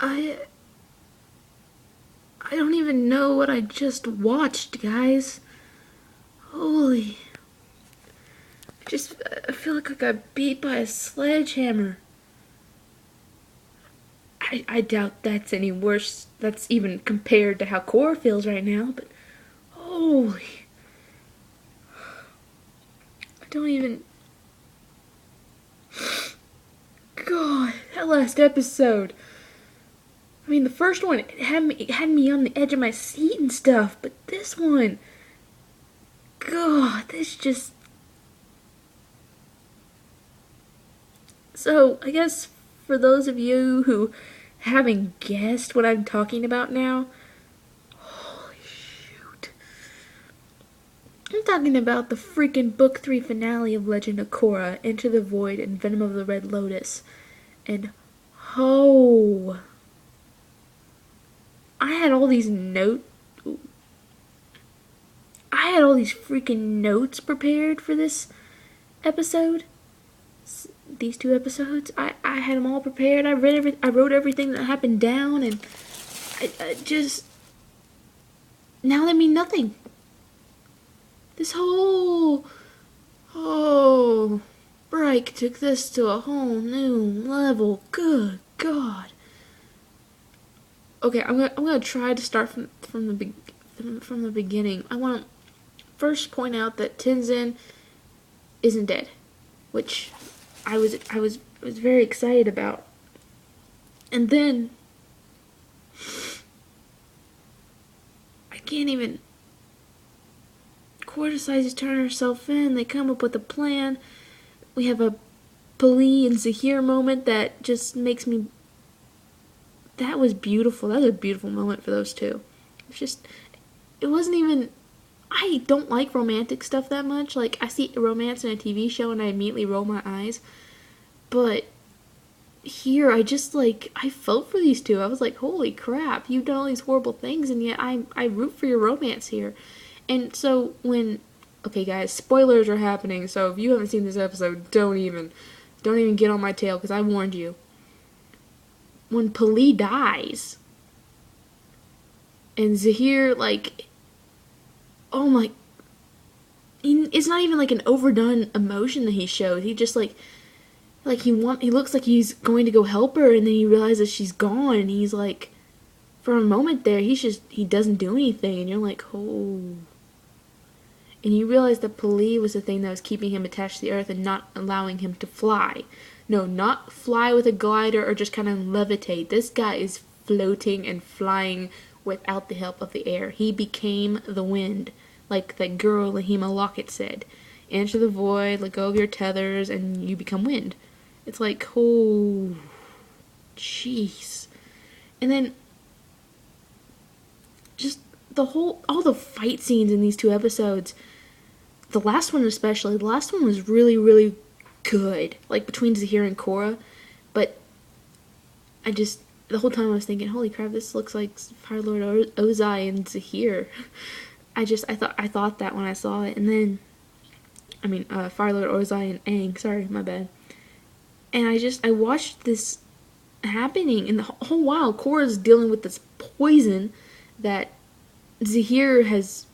I don't even know what I just watched, guys. Holy. I feel like I got beat by a sledgehammer. I doubt that's any worse. That's even compared to how Cora feels right now, but holy. I don't even. God, that last episode. I mean, the first one, it had me on the edge of my seat and stuff, but this one. God, this just. So, I guess for those of you who haven't guessed what I'm talking about now, holy shoot. I'm talking about the freaking Book 3 finale of Legend of Korra, Enter the Void, and Venom of the Red Lotus. And oh, I had all these notes. I had all these freaking notes prepared for this episode. These 2 episodes. I had them all prepared. I wrote everything that happened down, and I just now they mean nothing. This whole break took this to a whole new level. Good God. Okay, I'm gonna try to start from the beginning. I want to first point out that Tenzin isn't dead, which I was very excited about. And then I can't even. Korra decides to turn herself in. They come up with a plan. We have a Pali and Zahir moment that just makes me. That was beautiful. That was a beautiful moment for those two. It wasn't even. I don't like romantic stuff that much. Like, I see romance in a TV show and I immediately roll my eyes. But here, I felt for these two. I was like, holy crap, you've done all these horrible things, and yet I root for your romance here. And so okay guys, spoilers are happening, so if you haven't seen this episode, don't even get on my tail, because I warned you. When Pali dies, and Zahir, oh my, it's not even like an overdone emotion that he shows. He just he looks like he's going to go help her, and then he realizes she's gone, and he's like, for a moment there, he doesn't do anything, and you're like, oh. And you realize that Pali was the thing that was keeping him attached to the earth and not allowing him to fly. No, not fly with a glider or just kind of levitate. This guy is floating and flying without the help of the air. He became the wind, like that girl Lahima Lockett said. Enter the void, let go of your tethers, and you become wind. It's like, oh, jeez. And then, just all the fight scenes in these 2 episodes, the last one especially, the last one was really, really good, like between Zahir and Korra, but the whole time I was thinking, holy crap, this looks like Fire Lord Ozai and Zahir. I thought that when I saw it, and then, Fire Lord Ozai and Aang, sorry, my bad. And I watched this happening, and the whole while, Korra's dealing with this poison that Zahir has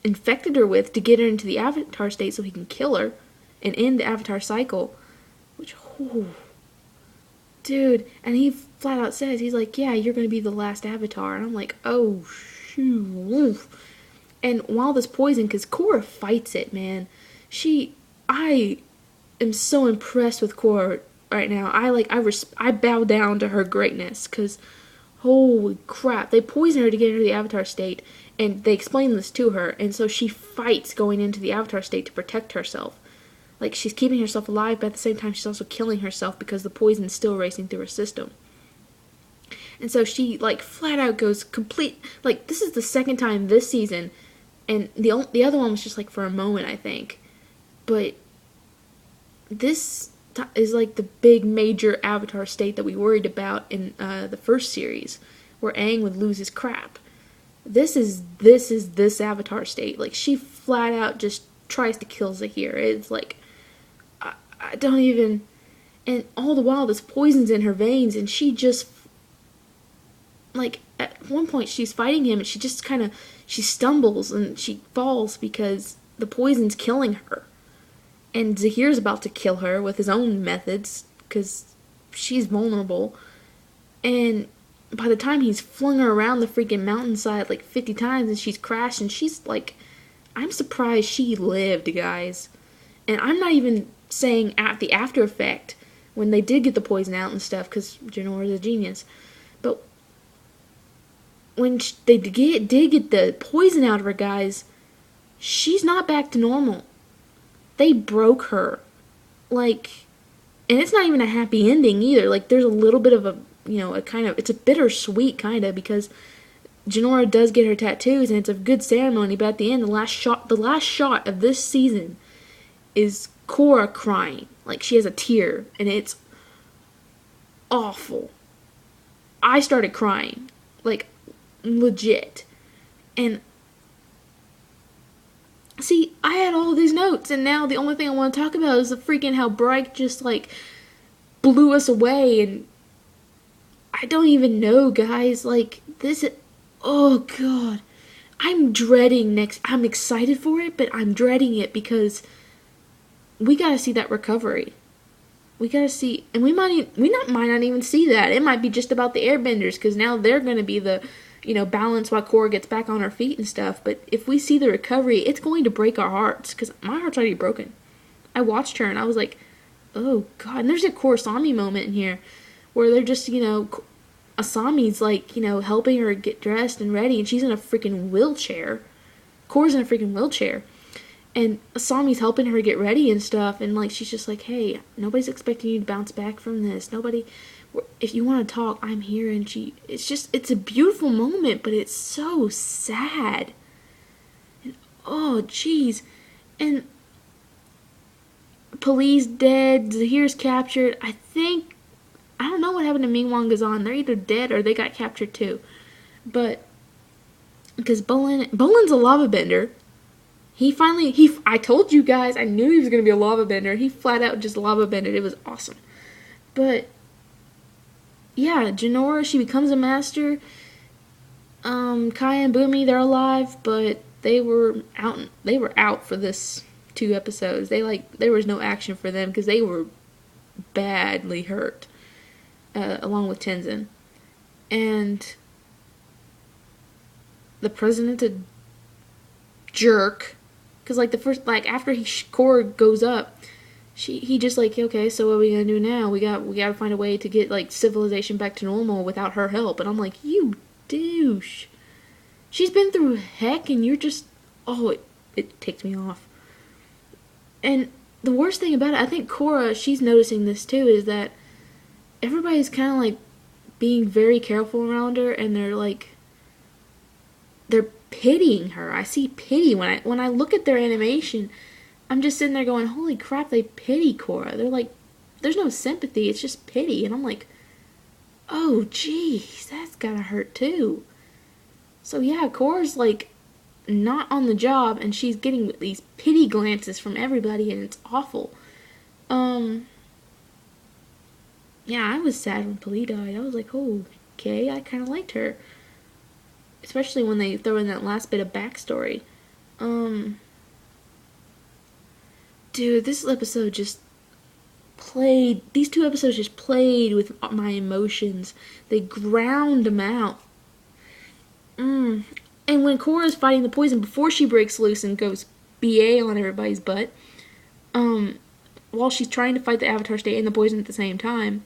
infected her with to get her into the Avatar state so he can kill her and end the Avatar cycle. Which, dude, and he flat out says, he's like, yeah, you're going to be the last Avatar. And I'm like, oh, shoot. And while this poison, because Korra fights it, man. I am so impressed with Korra right now. I bow down to her greatness, because holy crap, they poison her to get her to the Avatar state, and they explain this to her, and so she fights going into the Avatar state to protect herself. Like, she's keeping herself alive, but at the same time she's also killing herself because the poison's still racing through her system. And so she, flat out goes complete, this is the second time this season, and the other one was just, for a moment, I think. But this is, the big major Avatar state that we worried about in the first series, where Aang would lose his crap. This is this Avatar state. She flat out just tries to kill Zahir. It's I don't even, and all the while this poison's in her veins, and she just like, at one point she's fighting him and she just kind of, she stumbles and she falls because the poison's killing her. And Zahir's about to kill her with his own methods because she's vulnerable. And by the time he's flung her around the freaking mountainside like 50 times and she's crashed and she's like, I'm surprised she lived, guys. And I'm not even saying at the after effect when they did get the poison out and stuff, because Janora's a genius. But when they did get the poison out of her, guys, she's not back to normal. They broke her. Like, and it's not even a happy ending either. Like, there's a little bit of a, a kind of, it's a bittersweet kind of, because Janora does get her tattoos and it's a good ceremony, but at the end, the last shot of this season is Cora crying. Like, she has a tear, and it's awful. I started crying. Like, legit. And see, I had all these notes, and now the only thing I want to talk about is the freaking how Bryke just, like, blew us away, and I don't even know, guys. Like, this, oh, God. I'm dreading I'm excited for it, but I'm dreading it because we gotta see that recovery. We gotta see, and we might not even see that. It might be just about the airbenders, because now they're gonna be the, balance while Cora gets back on her feet and stuff. But if we see the recovery, it's going to break our hearts, because my heart's already broken. I watched her and I was like, oh God. And there's a Korosami moment in here where they're just, Asami's like, helping her get dressed and ready, and she's in a freaking wheelchair. Cora's in a freaking wheelchair. And Asami's helping her get ready and stuff, and, like, she's just like, hey, nobody's expecting you to bounce back from this. Nobody, if you want to talk, I'm here. And it's a beautiful moment, but it's so sad. And, oh, jeez. And Poli's dead, Zahir's captured. I don't know what happened to Mingwan Gazan. They're either dead or they got captured too. But, because Bolin's a lava bender. I told you guys, I knew he was going to be a lava bender. He flat out just lava bended. It was awesome. But, yeah, Janora, she becomes a master. Kaya and Boomy, they're alive, but they were out for this 2 episodes. There was no action for them because they were badly hurt, along with Tenzin. And the president's a jerk. Because, after Cora goes up, he just, okay, so what are we gonna do now? We gotta find a way to get, civilization back to normal without her help. And I'm like, you douche. She's been through heck, and you're just, it takes me off. And the worst thing about it, I think Cora, she's noticing this too, is that everybody's kind of, being very careful around her, and they're pitying her. I see pity when I look at their animation. I'm just sitting there going, holy crap, they pity Cora. They're like, there's no sympathy, it's just pity. And I'm like, oh jeez, that's gotta hurt too. So yeah, Cora's not on the job, and she's getting these pity glances from everybody, and it's awful. Yeah, I was sad when Pali died. I was like, oh, okay, I kind of liked her. Especially when they throw in that last bit of backstory. Dude, this episode just played, these 2 episodes just played with my emotions. They ground them out. And when Cora's fighting the poison, before she breaks loose and goes BA on everybody's butt, while she's trying to fight the Avatar State and the poison at the same time,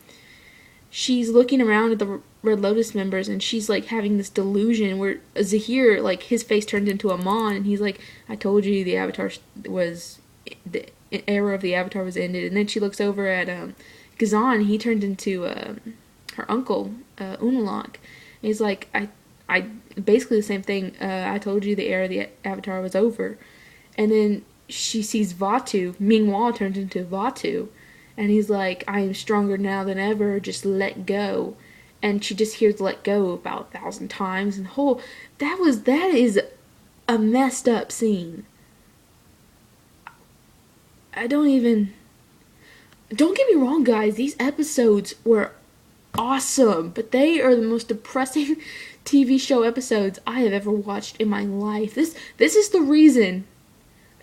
she's looking around at the Red Lotus members, and she's having this delusion where Zahir, his face turned into a Mon, and he's like, I told you the Avatar was, the era of the Avatar was ended. And then she looks over at Gazan, and he turned into her uncle, Unalak, and he's like, I basically the same thing, I told you the era of the Avatar was over. And then she sees Vatu, Ming-Hua turned into Vatu, and he's like, I am stronger now than ever, just let go. And she just hears let go about 1,000 times. And that is a messed up scene. Don't get me wrong, guys. These episodes were awesome, but they are the most depressing TV show episodes I have ever watched in my life. This is the reason.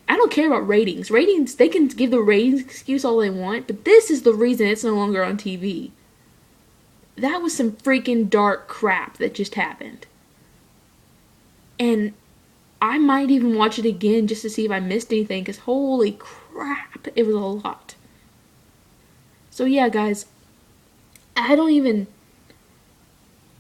I don't care about ratings. Ratings, they can give the ratings excuse all they want, but this is the reason it's no longer on TV. That was some freaking dark crap that just happened. And I might even watch it again just to see if I missed anything, because holy crap, it was a lot. So yeah, guys, I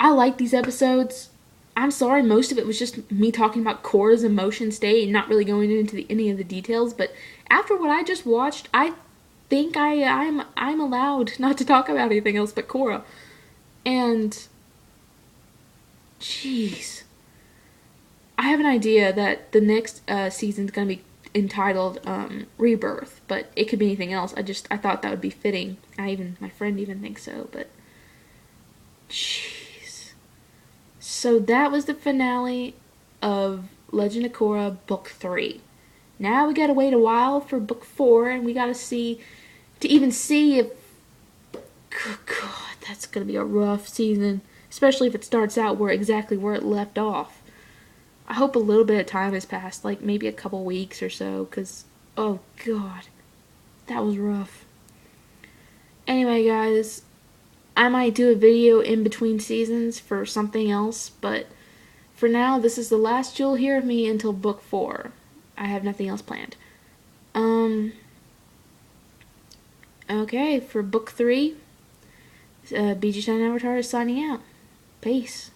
like these episodes. I'm sorry, most of it was just me talking about Korra's emotion state and not really going into any of the details, but after what I just watched, I think I'm allowed not to talk about anything else but Korra. And jeez. I have an idea that the next season's going to be entitled Rebirth, but it could be anything else. I thought that would be fitting. My friend even thinks so, but jeez. So that was the finale of Legend of Korra Book 3. Now we gotta wait a while for Book 4, and we gotta see if God, that's gonna be a rough season, especially if it starts out exactly where it left off. I hope a little bit of time has passed, like maybe a couple weeks or so, because, oh God, that was rough. Anyway, guys, I might do a video in between seasons for something else, but for now, this is the last you'll hear of me until Book 4. I have nothing else planned. Okay, for Book 3, BG Shine Avatar is signing out. Peace.